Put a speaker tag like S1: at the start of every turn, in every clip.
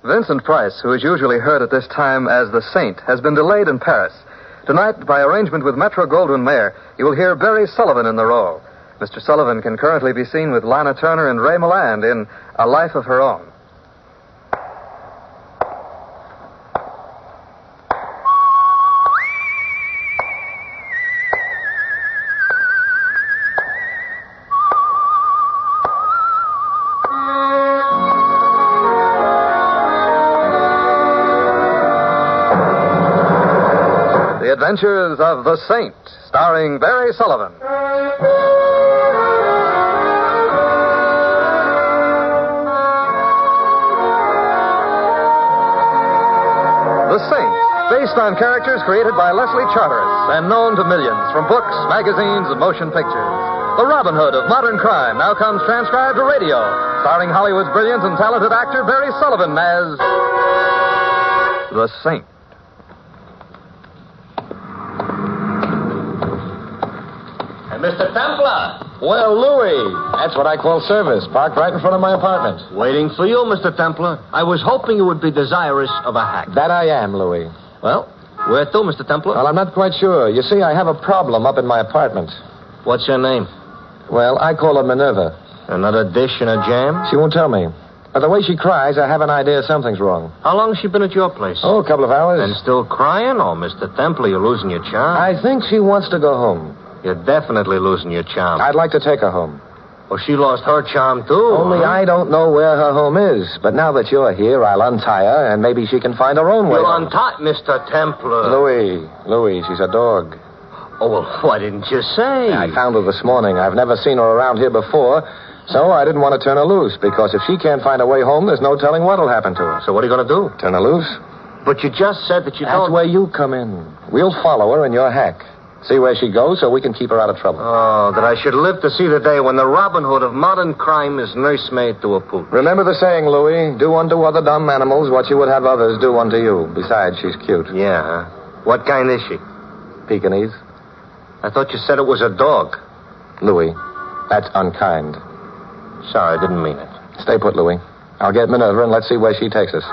S1: Vincent Price, who is usually heard at this time as the Saint, has been delayed in Paris. Tonight, by arrangement with Metro-Goldwyn-Mayer, you will hear Barry Sullivan in the role. Mr. Sullivan can currently be seen with Lana Turner and Ray Milland in A Life of Her Own. The Adventures of the Saint, starring Barry Sullivan. The Saint, based on characters created by Leslie Charteris and known to millions from books, magazines, and motion pictures. The Robin Hood of modern crime now comes transcribed to radio, starring Hollywood's brilliant and talented actor Barry Sullivan as the Saint.
S2: Mr. Templar.
S3: Well, Louis, that's what I call service. Parked right in front of my apartment.
S2: Waiting for you, Mr. Templar. I was hoping you would be desirous of a hack.
S3: That I am, Louis.
S2: Well, where to, Mr. Templar?
S3: Well, I'm not quite sure. You see, I have a problem up in my apartment.
S2: What's your name?
S3: Well, I call her Minerva.
S2: Another dish and a jam?
S3: She won't tell me. But the way she cries, I have an idea something's wrong.
S2: How long has she been at your place?
S3: Oh, a couple of hours.
S2: And still crying? Oh, Mr. Templar, you're losing your charm.
S3: I think she wants to go home.
S2: You're definitely losing your charm.
S3: I'd like to take her home.
S2: Well, she lost her charm, too.
S3: Only I don't know where her home is. But now that you're here, I'll untie her, and maybe she can find her own way.
S2: You'll untie Mr. Templar.
S3: Louis, she's a dog.
S2: Oh, well, why didn't you say?
S3: I found her this morning. I've never seen her around here before, so I didn't want to turn her loose, because if she can't find her way home, there's no telling what'll happen to her.
S2: So what are you going to do?
S3: Turn her loose?
S2: But you just said that you
S3: That's
S2: don't...
S3: where you come in. We'll follow her in your hack. See where she goes so we can keep her out of trouble.
S2: Oh, that I should live to see the day when the Robin Hood of modern crime is nursemaid to a poodle.
S3: Remember the saying, Louis, do unto other dumb animals what you would have others do unto you. Besides, she's cute.
S2: Yeah, huh? What kind is she?
S3: Pekingese.
S2: I thought you said it was a dog.
S3: Louis, that's unkind.
S2: Sorry, I didn't mean it.
S3: Stay put, Louis. I'll get Minerva and let's see where she takes us.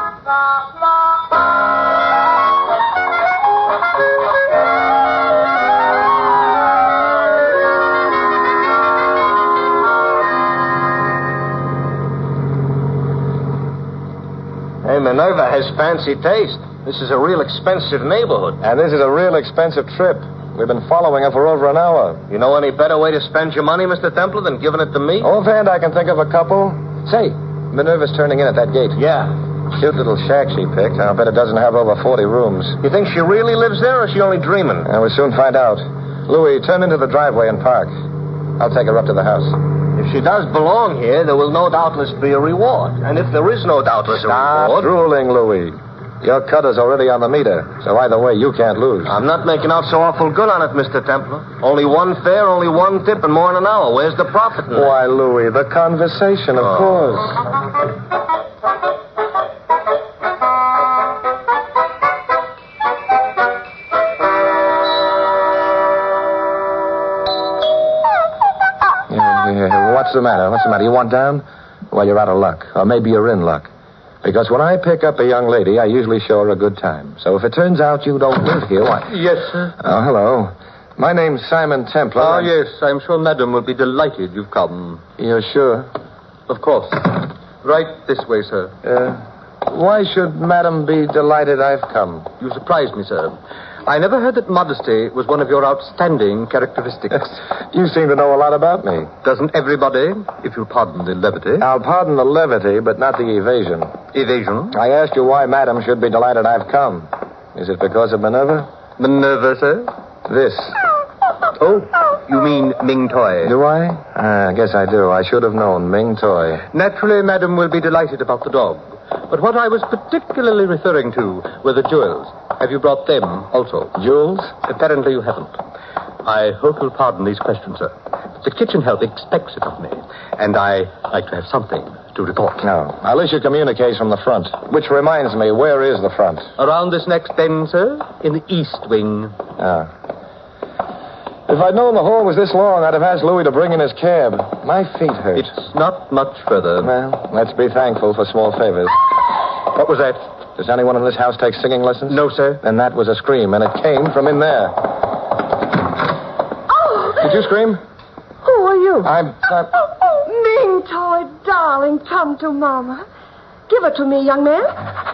S2: Hey, Minerva has fancy taste. This is a real expensive neighborhood.
S3: And this is a real expensive trip. We've been following her for over an hour.
S2: You know any better way to spend your money, Mr. Templar, than giving it to me?
S3: Offhand, I can think of a couple. Say, Minerva's turning in at that gate.
S2: Yeah.
S3: Cute little shack she picked. I'll bet it doesn't have over 40 rooms.
S2: You think she really lives there, or is she only dreaming?
S3: We'll soon find out. Louis, turn into the driveway and park. I'll take her up to the house.
S2: If she does belong here, there will no doubtless be a reward. And if there is no doubtless a
S3: Stop
S2: reward...
S3: drooling, Louis. Your cutter's already on the meter, so either way, you can't lose.
S2: I'm not making out so awful good on it, Mr. Templar. Only one fare, only one tip, and more in an hour. Where's the profit in that?
S3: Why, Louis, the conversation, of course. What's the matter? What's the matter? You want down? Well, you're out of luck. Or maybe you're in luck. Because when I pick up a young lady, I usually show her a good time. So if it turns out you don't live here, why...
S4: Yes, sir.
S3: Oh, hello. My name's Simon Templar.
S4: Oh, yes. I'm sure Madam will be delighted you've come.
S3: You're sure?
S4: Of course. Right this way, sir.
S3: Why should Madam be delighted I've come?
S4: You surprised me, sir. I never heard that modesty was one of your outstanding characteristics.
S3: You seem to know a lot about me.
S4: Doesn't everybody, if you'll pardon the levity?
S3: I'll pardon the levity, but not the evasion.
S4: Evasion?
S3: I asked you why Madam should be delighted I've come. Is it because of Minerva?
S4: Minerva, sir?
S3: This.
S4: Oh, you mean Ming Toy?
S3: Do I? I guess I do. I should have known. Ming Toy.
S4: Naturally, Madam will be delighted about the dog. But what I was particularly referring to were the jewels. Have you brought them also?
S3: Jewels?
S4: Apparently you haven't. I hope you'll pardon these questions, sir. The kitchen help expects it of me, and I like to have something to report.
S3: No. I'll issue communiques from the front. Which reminds me, where is the front?
S4: Around this next bend, sir, in the east wing.
S3: Ah. If I'd known the hall was this long, I'd have asked Louis to bring in his cab. My feet hurt.
S4: It's not much further.
S3: Well, let's be thankful for small favors.
S4: What was that?
S3: Does anyone in this house take singing lessons?
S4: No, sir.
S3: Then that was a scream, and it came from in there.
S5: Oh!
S3: Did you scream?
S5: Who are you?
S3: I'm...
S5: Ming Toy, darling, come to Mama. Give her to me, young man.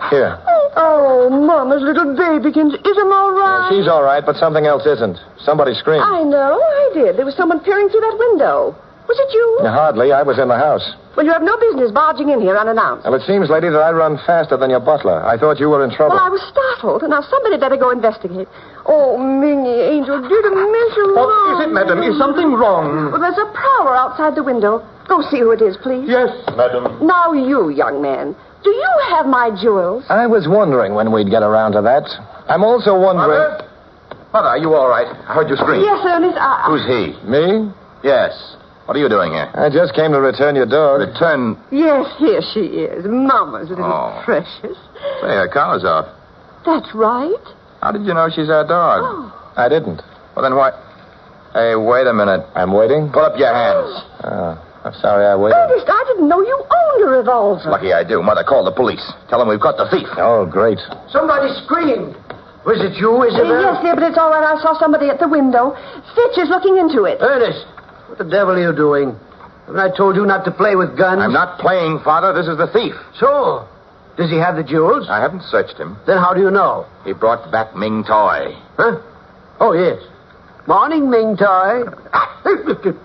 S3: Here.
S5: Oh, Mama's little babykins. Is him all right?
S3: She's all right, but something else isn't. Somebody screamed.
S5: I know, I did. There was someone peering through that window. Was it you?
S3: Hardly. I was in the house.
S5: Well, you have no business barging in here unannounced.
S3: Well, it seems, lady, that I run faster than your butler. I thought you were in trouble.
S5: Well, I was startled, and now somebody better go investigate. Oh, Mingy, Angel, did a miss you
S4: What is it, madam? Is something wrong?
S5: Well, there's a prowler outside the window. Go see who it is, please.
S4: Yes, madam.
S5: Now, you, young man, do you have my jewels?
S3: I was wondering when we'd get around to that. I'm also wondering...
S2: Mother, are you all right? I heard you scream.
S5: Yes, Ernest.
S2: Who's he?
S3: Me?
S2: Yes. What are you doing here?
S3: I just came to return your dog.
S2: Return.
S5: Yes, here she is. Mama's little precious.
S2: Say, her collar's off.
S5: That's right.
S2: How did you know she's our dog?
S5: Oh.
S3: I didn't.
S2: Well, then what? Hey, wait a minute.
S3: I'm waiting?
S2: Put up your hands.
S3: I'm sorry I waited.
S5: Ernest, I didn't know you owned a revolver.
S2: Lucky I do. Mother, call the police. Tell them we've got the thief.
S3: Oh, great.
S6: Somebody screamed. Was it you, Isabel?
S5: Yes, dear, but it's all right. I saw somebody at the window. Fitch is looking into it.
S6: Ernest, what the devil are you doing? Haven't I told you not to play with guns?
S2: I'm not playing, Father. This is the thief.
S6: So, does he have the jewels?
S2: I haven't searched him.
S6: Then how do you know?
S2: He brought back Ming Toy.
S6: Huh? Oh, yes. Morning, Ming Toy.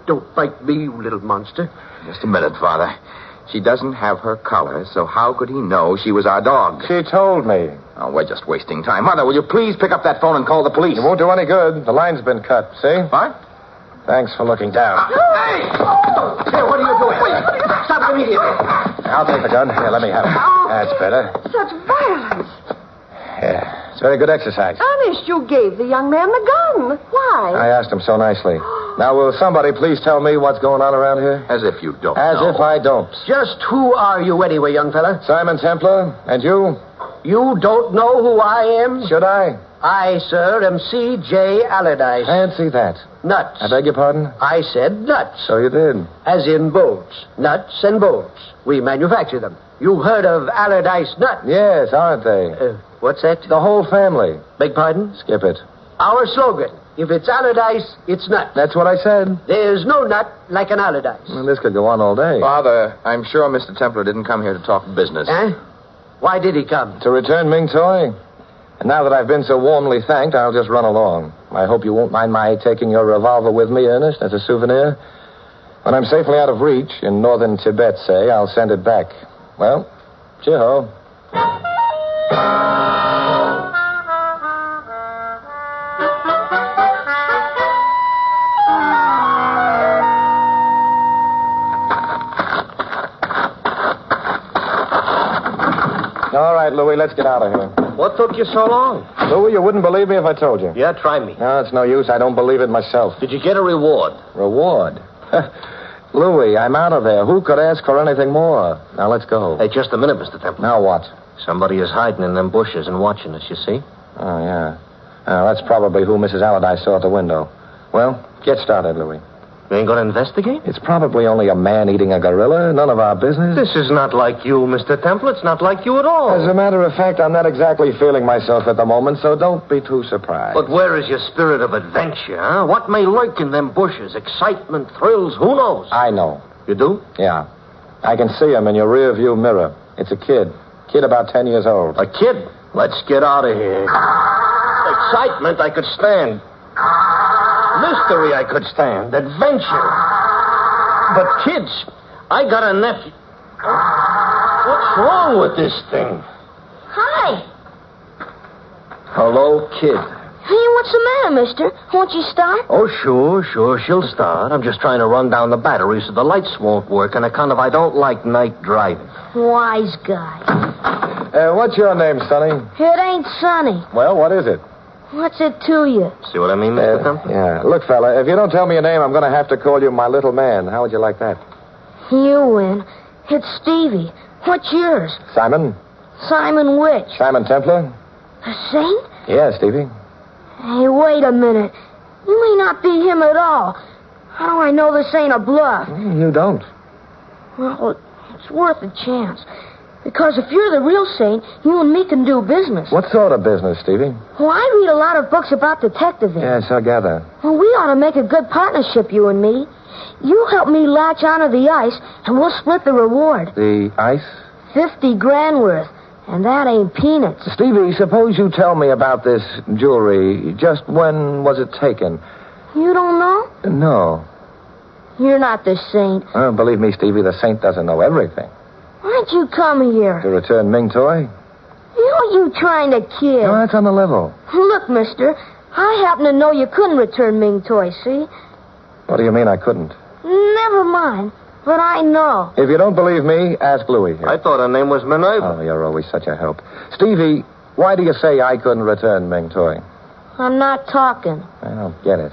S6: Don't bite me, you little monster.
S2: Just a minute, Father. She doesn't have her collar, so how could he know she was our dog?
S3: She told me.
S2: Oh, we're just wasting time. Mother, will you please pick up that phone and call the police?
S3: It won't do any good. The line's been cut, see?
S2: What?
S3: Thanks for looking down.
S6: Hey! Hey, what are you doing? Stop immediately.
S3: I'll take the gun. Here, let me have it. That's better.
S5: Such violence.
S3: Yeah, it's very good exercise.
S5: Ernest, you gave the young man the gun. Why?
S3: I asked him so nicely. Now, will somebody please tell me what's going on around here?
S2: As if you don't
S3: As
S2: know.
S3: if I don't.
S6: Just who are you anyway, young fella?
S3: Simon Templar, and you?
S6: You don't know who I am?
S3: Should I?
S6: I, sir, am C.J. Allardyce.
S3: Fancy that.
S6: Nuts.
S3: I beg your pardon?
S6: I said nuts.
S3: So you did.
S6: As in bolts. Nuts and bolts. We manufacture them. You've heard of Allardyce nuts?
S3: Yes, aren't they?
S6: What's that?
S3: The whole family.
S6: Beg pardon?
S3: Skip it.
S6: Our slogan. If it's Allardyce, it's nuts.
S3: That's what I said.
S6: There's no nut like an Allardyce.
S3: Well, this could go on all day.
S2: Father, I'm sure Mr. Templar didn't come here to talk business.
S6: Eh? Why did he come?
S3: To return Ming Toy. And now that I've been so warmly thanked, I'll just run along. I hope you won't mind my taking your revolver with me, Ernest, as a souvenir. When I'm safely out of reach, in northern Tibet, say, I'll send it back. Well, cheer-ho. All right, Louis, let's get out of here.
S6: What took you so long?
S3: Louis, you wouldn't believe me if I told you.
S6: Yeah, try me.
S3: No, it's no use. I don't believe it myself.
S6: Did you get a reward?
S3: Reward? Louis, I'm out of there. Who could ask for anything more? Now, let's go.
S6: Hey, just a minute, Mr. Temple.
S3: Now what?
S6: Somebody is hiding in them bushes and watching us, you see?
S3: Oh, yeah. That's probably who Mrs. Allardyce saw at the window. Well, get started, Louis.
S6: You ain't going to investigate?
S3: It's probably only a man eating a gorilla. None of our business.
S6: This is not like you, Mr. Temple. It's not like you at all.
S3: As a matter of fact, I'm not exactly feeling myself at the moment, so don't be too surprised.
S6: But where is your spirit of adventure, huh? What may lurk in them bushes? Excitement, thrills, who knows?
S3: I know.
S6: You do?
S3: Yeah. I can see him in your rear view mirror. It's a kid. Kid about 10 years old.
S6: A kid? Let's get out of here. Excitement I could stand. Mystery I could stand. Adventure. But kids, I got a nephew. What's wrong with this thing?
S7: Hi.
S6: Hello, kid.
S7: Hey, what's the matter, mister? Won't you start?
S6: Oh, sure. She'll start. I'm just trying to run down the battery so the lights won't work on account of I don't like night driving.
S7: Wise guy.
S3: What's your name, Sonny?
S7: It ain't sunny.
S3: Well, what is it?
S7: What's it to you?
S6: See what I mean, Mr. Temple?
S3: Yeah. Look, fella, if you don't tell me your name, I'm going to have to call you my little man. How would you like that?
S7: You win. It's Stevie. What's yours?
S3: Simon?
S7: Simon which?
S3: Simon Templar?
S7: The saint?
S3: Yeah, Stevie.
S7: Hey, wait a minute. You may not be him at all. How do I know this ain't a bluff?
S3: You don't.
S7: Well, it's worth a chance. Because if you're the real saint, you and me can do business.
S3: What sort of business, Stevie?
S7: Well, I read a lot of books about detectiving.
S3: Yes, I gather.
S7: Well, we ought to make a good partnership, you and me. You help me latch onto the ice, and we'll split the reward.
S3: The ice?
S7: 50 grand worth. And that ain't peanuts.
S3: Stevie, suppose you tell me about this jewelry. Just when was it taken?
S7: You don't know?
S3: No.
S7: You're not the saint.
S3: Oh, believe me, Stevie, the saint doesn't know everything.
S7: Why'd you come here?
S3: To return Ming Toy?
S7: Who are you trying to kid?
S3: No, that's on the level.
S7: Look, mister, I happen to know you couldn't return Ming Toy, see?
S3: What do you mean I couldn't?
S7: Never mind, but I know.
S3: If you don't believe me, ask Louie here.
S2: I thought her name was Minerva.
S3: Oh, you're always such a help. Stevie, why do you say I couldn't return Ming Toy?
S7: I'm not talking.
S3: I don't get it.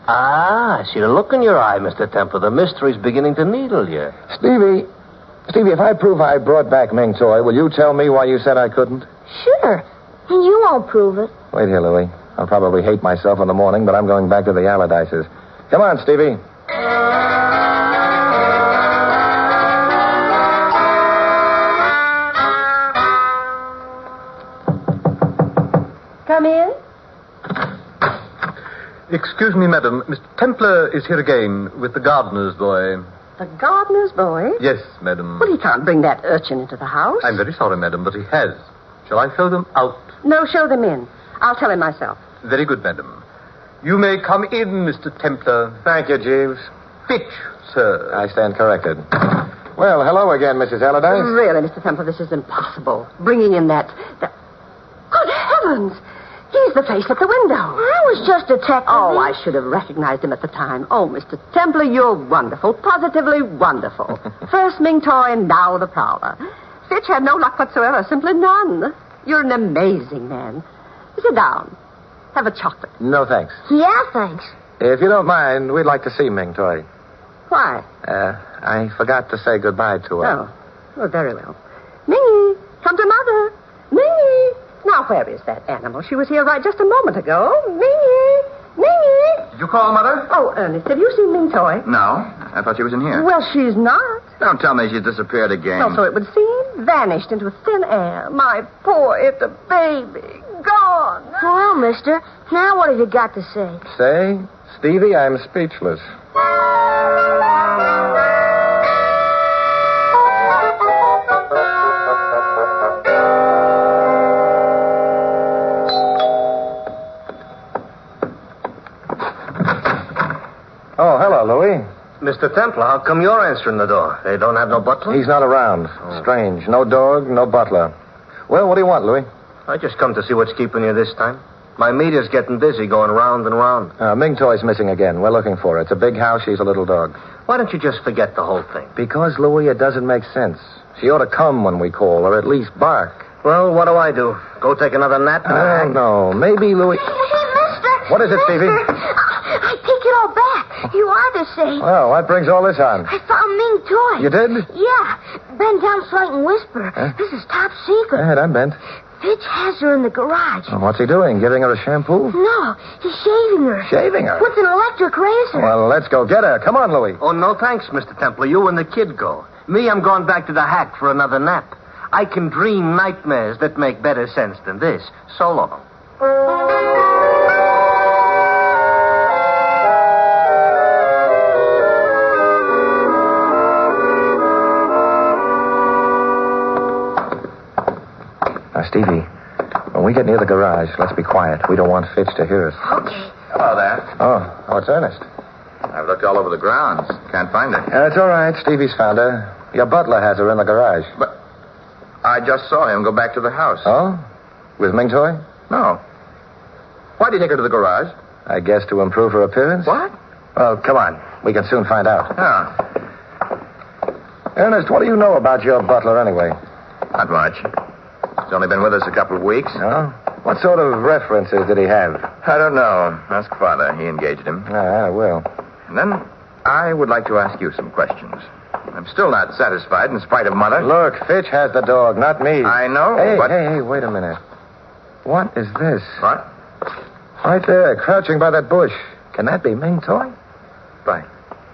S2: I see the look in your eye, Mr. Templar. The mystery's beginning to needle you.
S3: Stevie, if I prove I brought back Ming Toy, will you tell me why you said I couldn't?
S7: Sure. And you won't prove it.
S3: Wait here, Louie. I'll probably hate myself in the morning, but I'm going back to the Allardyces. Come on, Stevie.
S5: Come in.
S4: Excuse me, madam. Mr. Templar is here again with the gardener's boy.
S5: The gardener's boy?
S4: Yes, madam.
S5: Well, he can't bring that urchin into the house.
S4: I'm very sorry, madam, but he has. Shall I show them out?
S5: No, show them in. I'll tell him myself.
S4: Very good, madam. You may come in, Mr. Templar.
S3: Thank you, Jeeves.
S4: Fitch, sir.
S3: I stand corrected. Well, hello again, Mrs. Allardyce.
S5: Really, Mr. Temple, this is impossible. Bringing in that... Good heavens! He's the face at the window.
S7: I was just detecting.
S5: Oh, I should have recognized him at the time. Oh, Mr. Templar, you're wonderful. Positively wonderful. First Ming Toy and now the Prowler. Fitch had no luck whatsoever. Simply none. You're an amazing man. Sit down. Have a chocolate.
S3: No, thanks.
S7: Yeah, thanks.
S3: If you don't mind, we'd like to see Ming Toy.
S5: Why?
S3: I forgot to say goodbye to her.
S5: Oh, well, very well. Mingy, come to Mother. Mingy. Now, where is that animal? She was here right just a moment ago. Mingy. Mingy.
S8: Did you call, Mother?
S5: Oh, Ernest, have you seen Ming Toy?
S8: No. I thought she was in here.
S5: Well, she's not.
S8: Don't tell me she's disappeared again.
S5: Well, so it would seem. Vanished into thin air. My poor little baby. Gone.
S7: Well, mister, now what have you got to say?
S3: Say, Stevie, I'm speechless. Oh, hello, Louie.
S2: Mr. Templar, how come you're answering the door? They don't have no butler?
S3: He's not around. Strange. No dog, no butler. Well, what do you want, Louie?
S2: I just come to see what's keeping you this time. My meter's getting busy going round and round.
S3: Ming Toy's missing again. We're looking for her. It's a big house. She's a little dog.
S2: Why don't you just forget the whole thing?
S3: Because, Louie, it doesn't make sense. She ought to come when we call, or at least bark.
S2: Well, what do? Go take another nap?
S3: Oh, no. Maybe, Louie...
S7: Hey, mister.
S3: What is it, Stevie?
S7: I take it all back. You are the saint.
S3: Well, what brings all this on?
S7: I found Ming Toy.
S3: You did?
S7: Yeah. Bend down slight and whisper.
S3: Huh?
S7: This is top secret.
S3: Go ahead, I'm bent.
S7: Fitch has her in the garage.
S3: Oh, what's he doing? Giving her a shampoo?
S7: No, he's shaving her.
S3: Shaving her?
S7: With an electric razor.
S3: Well, let's go get her. Come on, Louie.
S2: Oh, no thanks, Mr. Templar. You and the kid go. Me, I'm going back to the hack for another nap. I can dream nightmares that make better sense than this. So long.
S3: Now, Stevie, when we get near the garage, let's be quiet. We don't want Fitch to hear us.
S7: Okay.
S8: Hello there.
S3: Oh, it's Ernest.
S8: I've looked all over the grounds. Can't find her.
S3: It's all right. Stevie's found her. Your butler has her in the garage.
S8: But I just saw him go back to the house.
S3: Oh? With Ming Toy?
S8: No. Why did he take her to the garage?
S3: I guess to improve her appearance?
S8: What?
S3: Well, come on. We can soon find out.
S8: Oh,
S3: Ernest, what do you know about your butler anyway?
S8: not much. He's only been with us a couple of weeks.
S3: No? What sort of references did he have?
S8: I don't know. Ask Father. He engaged him.
S3: I will.
S8: And then I would like to ask you some questions. I'm still not satisfied in spite of Mother.
S3: Look, Fitch has the dog, not me.
S8: I know,
S3: Hey,
S8: but...
S3: hey, wait a minute. What is this?
S8: What?
S3: Right there, crouching by that bush. Can that be Ming Toy?
S8: By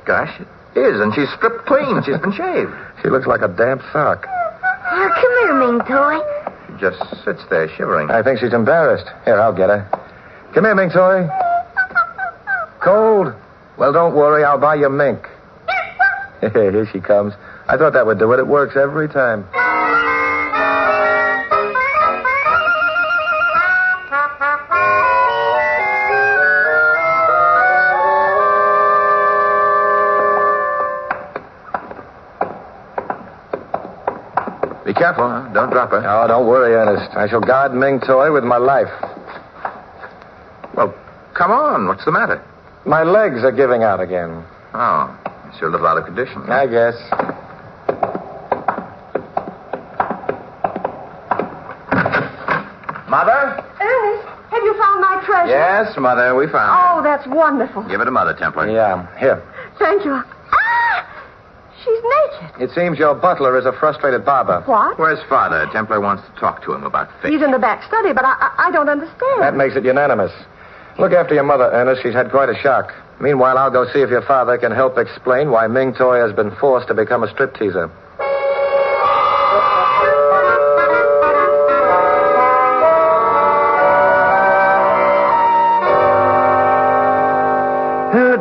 S8: gosh, it is, and she's stripped clean. She's been shaved.
S3: She looks like a damp sock.
S7: Come here, Ming Toy.
S8: She just sits there shivering.
S3: I think she's embarrassed. Here, I'll get her. Come here, Mink Toy. Cold? Well, don't worry. I'll buy you mink. Here she comes. I thought that would do it. It works every time.
S8: Be careful, huh? Don't drop her.
S3: Oh, don't worry, Ernest. I shall guard Ming Toy with my life.
S8: Well, come on. What's the matter?
S3: My legs are giving out again.
S8: Oh, you're a little out of condition. Huh?
S3: I guess.
S8: Mother?
S5: Ernest, have you found my treasure?
S8: Yes, Mother, we found
S5: Oh, that's wonderful.
S8: it. Give it to Mother, Templar.
S3: Yeah, here.
S5: Thank you. Ah! She's naked.
S3: It seems your butler is a frustrated barber.
S5: What?
S8: Where's Father? Templar wants to talk to him about fish.
S5: He's in the back study, but I don't understand.
S3: That makes it unanimous. Look after your mother, Ernest. She's had quite a shock. Meanwhile, I'll go see if your father can help explain why Ming Toy has been forced to become a stripteaser.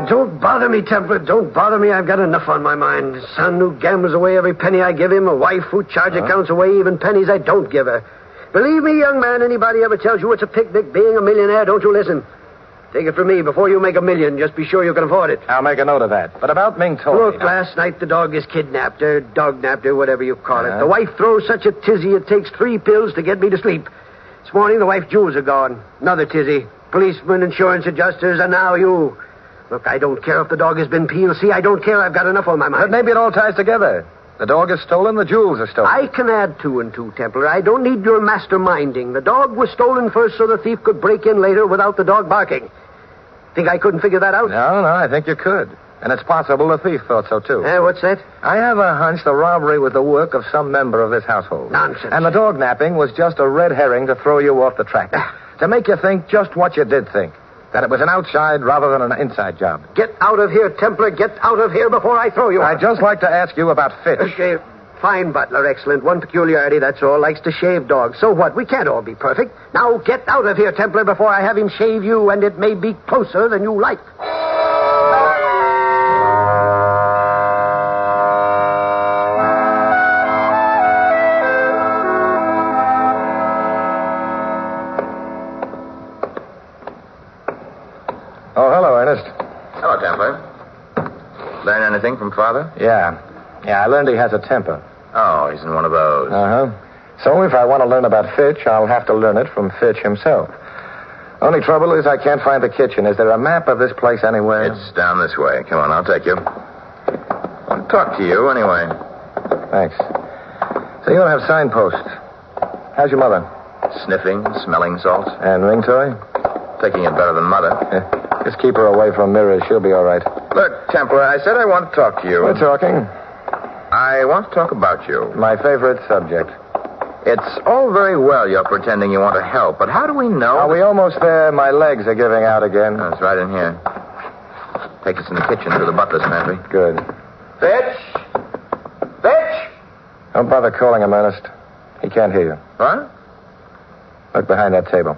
S6: Don't bother me, Templar. Don't bother me. I've got enough on my mind. Son who gambles away every penny I give him. A wife who charge accounts away even pennies I don't give her. Believe me, young man, anybody ever tells you it's a picnic being a millionaire, don't you listen. Take it from me, before you make $1 million, just be sure you can afford it.
S3: I'll make a note of that. But about Ming Toy...
S6: Look, last night the dog is kidnapped, or dog-napped, or whatever you call it.
S3: Uh-huh.
S6: The wife throws such a tizzy it takes 3 pills to get me to sleep. This morning the wife's jewels are gone. Another tizzy. Policemen, insurance adjusters, and now you. Look, I don't care if the dog has been peeled. See, I don't care. I've got enough on my mind.
S3: But maybe it all ties together. The dog is stolen, the jewels are stolen.
S6: I can add 2 and 2, Templar. I don't need your masterminding. The dog was stolen first so the thief could break in later without the dog barking. Think I couldn't figure that out?
S3: No, I think you could. And it's possible the thief thought so, too.
S6: What's that?
S3: I have a hunch the robbery was the work of some member of this household.
S6: Nonsense.
S3: And the dog napping was just a red herring to throw you off the track. To make you think just what you did think. That it was an outside rather than an inside job.
S6: Get out of here, Templar. Get out of here before I throw you out.
S3: I'd just like to ask you about Fitch.
S6: Okay, fine butler, excellent. One peculiarity, that's all. Likes to shave dogs. So what? We can't all be perfect. Now get out of here, Templar, before I have him shave you, and it may be closer than you like.
S3: Oh, hello, Ernest.
S8: Hello, Templar. Learn anything from Father?
S3: Yeah, I learned he has a temper.
S8: Oh, he's in one of those.
S3: Uh-huh. So if I want to learn about Fitch, I'll have to learn it from Fitch himself. Only trouble is I can't find the kitchen. Is there a map of this place anywhere?
S8: It's down this way. Come on, I'll take you. I'll talk to you anyway.
S3: Thanks. So you don't have signposts. How's your mother?
S8: Sniffing, smelling salts.
S3: And Ring Toy?
S8: Taking it better than Mother.
S3: Just keep her away from mirrors. She'll be all right.
S8: Look, Templar, I said I want to talk to you.
S3: We're talking.
S8: I want to talk about you.
S3: My favorite subject.
S8: It's all very well you're pretending you want to help, but how do we know?
S3: Are we almost there? My legs are giving out again.
S8: Oh, it's right in here. Take us in the kitchen to the butler's pantry.
S3: Good.
S8: Fitch! Fitch!
S3: Don't bother calling him, Ernest. He can't hear you.
S8: What?
S3: Look behind that table.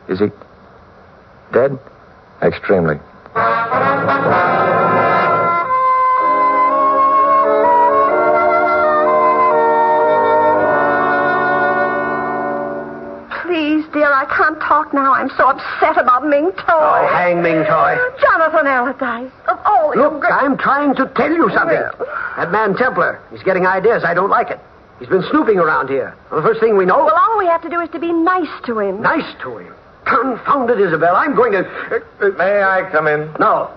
S8: Is he dead?
S3: Extremely.
S5: Please, dear, I can't talk now. I'm so upset about Ming Toy.
S6: Oh, hang Ming Toy.
S5: Jonathan Allardyce. Of all
S6: Look, I'm trying to tell you something.
S5: Well.
S6: That man Templar, he's getting ideas. I don't like it. He's been snooping around here. Well, the first thing we know...
S5: Well, all we have to do is to be nice to him.
S6: Nice to him. Confound it, Isabel. I'm going to...
S3: May I come in?
S6: No.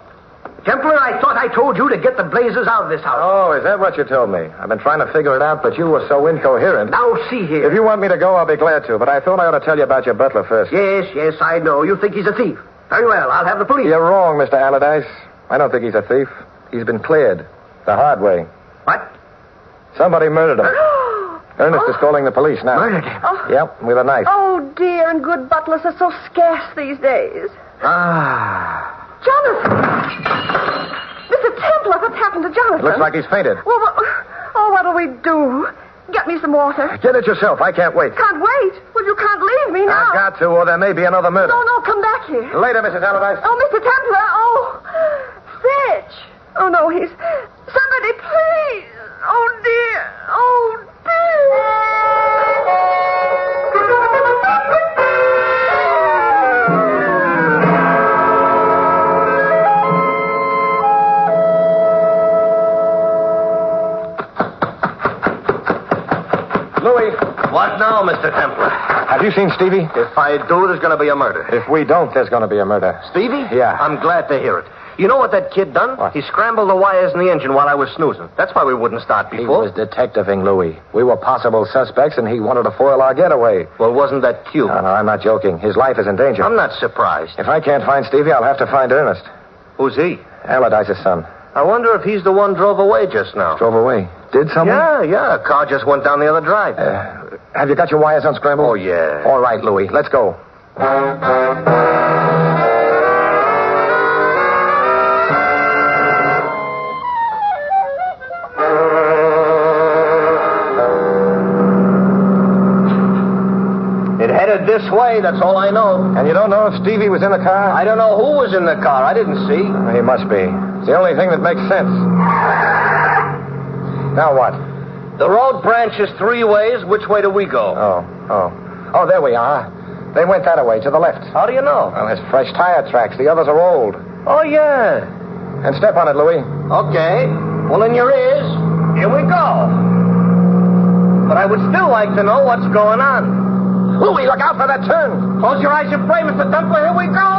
S6: Templar, I thought I told you to get the blazes out of this house.
S3: Oh, is that what you told me? I've been trying to figure it out, but you were so incoherent.
S6: Now, see here.
S3: If you want me to go, I'll be glad to, but I thought I ought to tell you about your butler first.
S6: Yes, I know. You think he's a thief. Very well, I'll have the police.
S3: You're wrong, Mr. Allardyce. I don't think he's a thief. He's been cleared. The hard way.
S6: What?
S3: Somebody murdered him. Ernest is calling the police now.
S6: Murdered him?
S5: Oh.
S3: Yep, with a knife.
S5: Oh, dear, and good butlers are so scarce these days.
S6: Ah.
S5: Jonathan! Mr. Templar, what's happened to Jonathan?
S3: It looks like he's fainted.
S5: Well, what'll we do? Get me some water.
S3: Get it yourself. I can't wait.
S5: Can't wait. Well, you can't leave me now.
S3: I've got to, or there may be another murder.
S5: No, come back here.
S3: Later, Mrs. Allardyce.
S5: Oh, Mr. Templar. Oh, Fitch. Oh, no, he's... Somebody, please. Oh, dear. Oh,
S3: Louis,
S2: What now, Mr. Templar?
S3: have you seen Stevie?
S2: If I do, there's going to be a murder.
S3: If we don't, there's going to be a murder.
S2: Stevie?
S3: Yeah.
S2: I'm glad to hear it. You know what that kid done?
S3: What?
S2: He scrambled the wires in the engine while I was snoozing. That's why we wouldn't start
S3: He
S2: before.
S3: was detectiving Louis. We were possible suspects, and he wanted to foil our getaway.
S2: Well, wasn't that cute?
S3: No, I'm not joking. His life is in danger.
S2: I'm not surprised.
S3: If I can't find Stevie, I'll have to find Ernest.
S2: Who's he?
S3: Allardyce's son.
S2: I wonder if he's the one drove away just now.
S3: Drove away. Did someone?
S2: Yeah. A car just went down the other drive.
S3: Have you got your wires unscrambled?
S2: Oh, yeah.
S3: All right, Louis. Let's go.
S2: It headed this way, that's all I know.
S3: And you don't know if Stevie was in the car?
S2: I don't know who was in the car. I didn't see.
S3: He must be. It's the only thing that makes sense. Now what?
S2: The road branches three ways. Which way do we go?
S3: Oh, there we are. They went that way, to the left.
S2: How do you know?
S3: Well, there's fresh tire tracks. The others are old.
S2: Oh, yeah.
S3: And step on it, Louis.
S2: Okay. Well, in your ears. Here we go. But I would still like to know what's going on.
S3: Louis, look out for that turn.
S2: Close your eyes and pray, Mr. Templar. Here we go.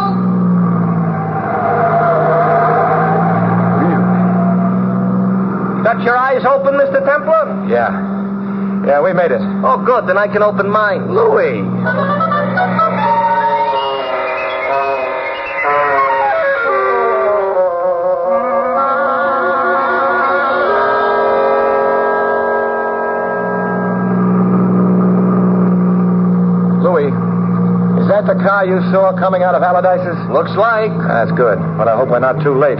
S2: Got your eyes open, Mr. Templar?
S3: Yeah, we made it.
S2: Oh, good. Then I can open mine. Louis.
S3: Louis, is that the car you saw coming out of Allardyce's?
S2: Looks like.
S3: That's good, but I hope we're not too late.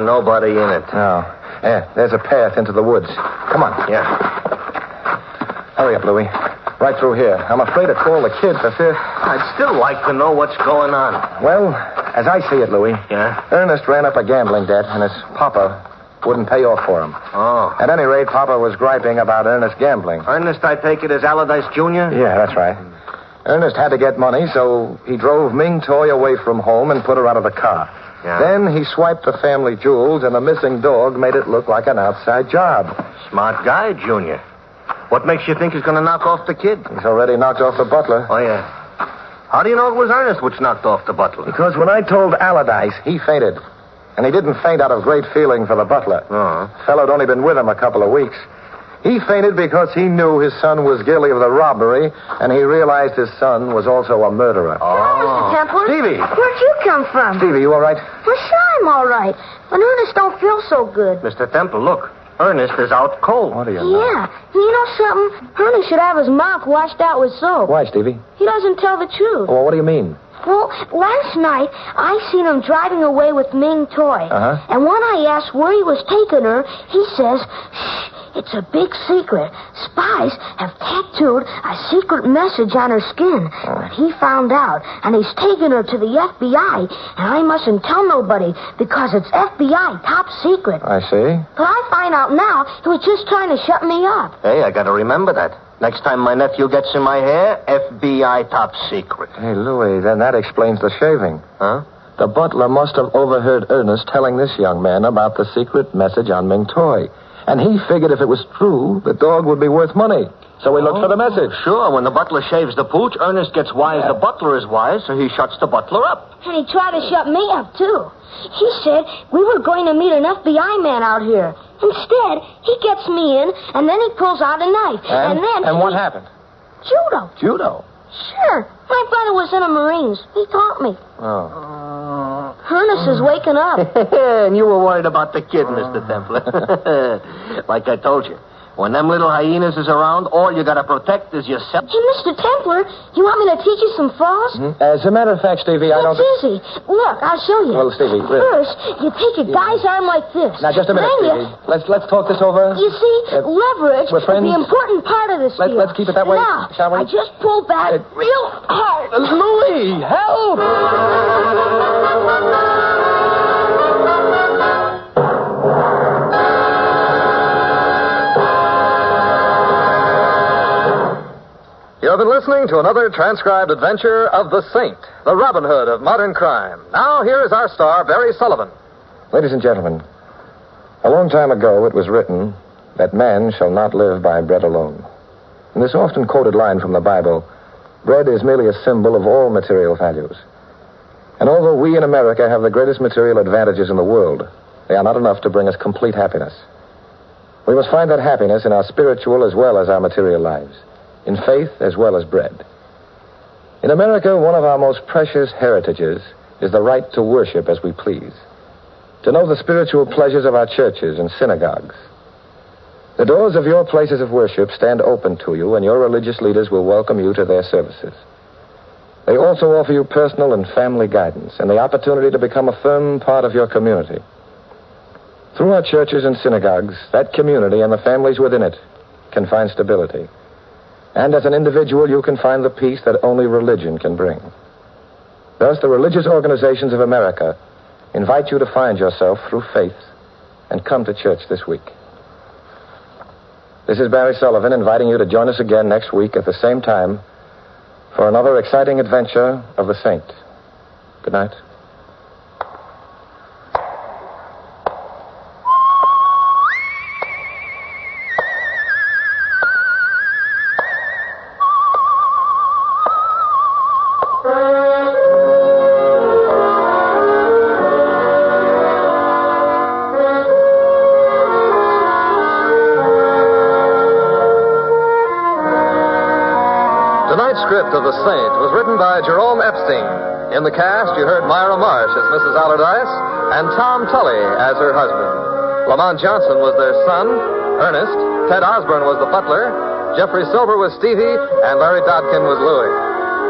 S2: Nobody in it.
S3: No. Yeah, there's a path into the woods. Come on.
S2: Yeah.
S3: Hurry up, Louis. Right through here. I'm afraid to call the kids for fear.
S2: I'd still like to know what's going on.
S3: Well, as I see it, Louis,
S2: Yeah?
S3: Ernest ran up a gambling debt, and his papa wouldn't pay off for him.
S2: Oh.
S3: At any rate, Papa was griping about Ernest gambling.
S2: Ernest, I take it, is Allardyce Jr.?
S3: Yeah, that's right. Ernest had to get money, so he drove Ming Toy away from home and put her out of the car.
S2: Yeah.
S3: Then he swiped the family jewels, and the missing dog made it look like an outside job.
S2: Smart guy, Junior. What makes you think he's going to knock off the kid?
S3: He's already knocked off the butler.
S2: Oh, yeah. How do you know it was Ernest which knocked off the butler?
S3: Because when I told Allardyce, he fainted. And he didn't faint out of great feeling for the butler.
S2: Oh.
S3: Fellow'd only been with him a couple of weeks. He fainted because he knew his son was guilty of the robbery, and he realized his son was also a murderer.
S7: Mr. Templar.
S3: Stevie.
S7: Where'd you come from?
S3: Stevie, you all right?
S7: Well, sure, I'm all right. But Ernest don't feel so good.
S2: Mr. Temple, look. Ernest is out cold.
S3: What do you know?
S7: Yeah. You know something? Ernest should have his mouth washed out with soap.
S3: Why, Stevie?
S7: He doesn't tell the truth.
S3: Well, what do you mean?
S7: Well, last night, I seen him driving away with Ming Toy.
S3: Uh-huh.
S7: And when I asked where he was taking her, he says, shh, it's a big secret. Spies have tattooed a secret message on her skin. But he found out, and he's taking her to the FBI. And I mustn't tell nobody, because it's FBI top secret.
S3: I see.
S7: But I find out now he was just trying to shut me up.
S2: Hey, I got to remember that. Next time my nephew gets in my hair, FBI top secret.
S3: Hey, Louis, then that explains the shaving.
S2: Huh?
S3: The butler must have overheard Ernest telling this young man about the secret message on Ming Toy. And he figured if it was true, the dog would be worth money. So he looked for the message.
S2: Sure, when the butler shaves the pooch, Ernest gets wise. The butler is wise, so he shuts the butler up.
S7: And he tried to shut me up, too. He said we were going to meet an FBI man out here. Instead, he gets me in, and then he pulls out a knife.
S3: And what happened?
S7: Judo.
S3: Judo.
S7: Sure. My brother was in the Marines. He taught me.
S3: Oh.
S7: Ernest is waking up.
S2: And you were worried about the kid, Mr. Templar. Like I told you,
S6: When them little hyenas is around, all you gotta protect is yourself.
S7: Hey, Mr. Templar, you want me to teach you some falls?
S3: As a matter of fact, Stevie, I don't...
S7: It's easy. Look, I'll show you.
S3: Well, Stevie,
S7: First, you take a guy's arm like this.
S3: Now, just a minute,
S7: Then
S3: Stevie. Let's talk this over.
S7: You see, leverage is
S3: we're friends.
S7: the important part of this deal.
S3: Let's keep it that way,
S7: Now,
S3: shall we?
S7: I just pull back real hard.
S3: Louie, help!
S1: You have been listening to another transcribed adventure of the Saint, the Robin Hood of modern crime. Now, here is our star, Barry Sullivan.
S3: Ladies and gentlemen, a long time ago it was written that man shall not live by bread alone. In this often quoted line from the Bible, bread is merely a symbol of all material values. And although we in America have the greatest material advantages in the world, they are not enough to bring us complete happiness. We must find that happiness in our spiritual as well as our material lives, in faith as well as bread. In America, one of our most precious heritages is the right to worship as we please, to know the spiritual pleasures of our churches and synagogues. The doors of your places of worship stand open to you, and your religious leaders will welcome you to their services. They also offer you personal and family guidance and the opportunity to become a firm part of your community. Through our churches and synagogues, that community and the families within it can find stability. And as an individual, you can find the peace that only religion can bring. Thus, the religious organizations of America invite you to find yourself through faith and come to church this week. This is Barry Sullivan inviting you to join us again next week at the same time for another exciting adventure of the Saint. Good night.
S1: Tonight's script of The Saint was written by Jerome Epstein. In the cast, you heard Myra Marsh as Mrs. Allardyce and Tom Tully as her husband. Lamont Johnson was their son, Ernest. Ted Osborne was the butler. Jeffrey Silver was Stevie, and Larry Dodkin was Louie.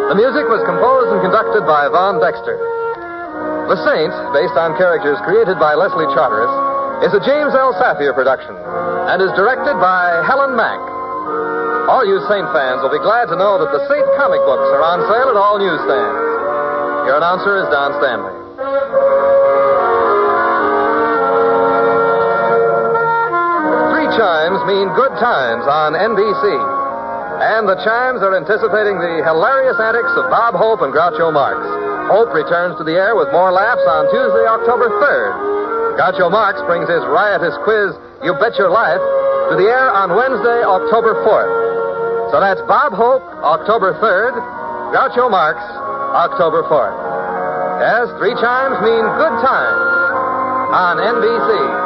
S1: The music was composed and conducted by Von Dexter. The Saint, based on characters created by Leslie Charteris, is a James L. Safier production and is directed by Helen Mack. All you Saint fans will be glad to know that the Saint comic books are on sale at all newsstands. Your announcer is Don Stanley. 3 chimes mean good times on NBC. And the chimes are anticipating the hilarious antics of Bob Hope and Groucho Marx. Hope returns to the air with more laughs on Tuesday, October 3rd. Groucho Marx brings his riotous quiz, You Bet Your Life, to the air on Wednesday, October 4th. So that's Bob Hope, October 3rd, Groucho Marx, October 4th. Yes, 3 chimes mean good times on NBC.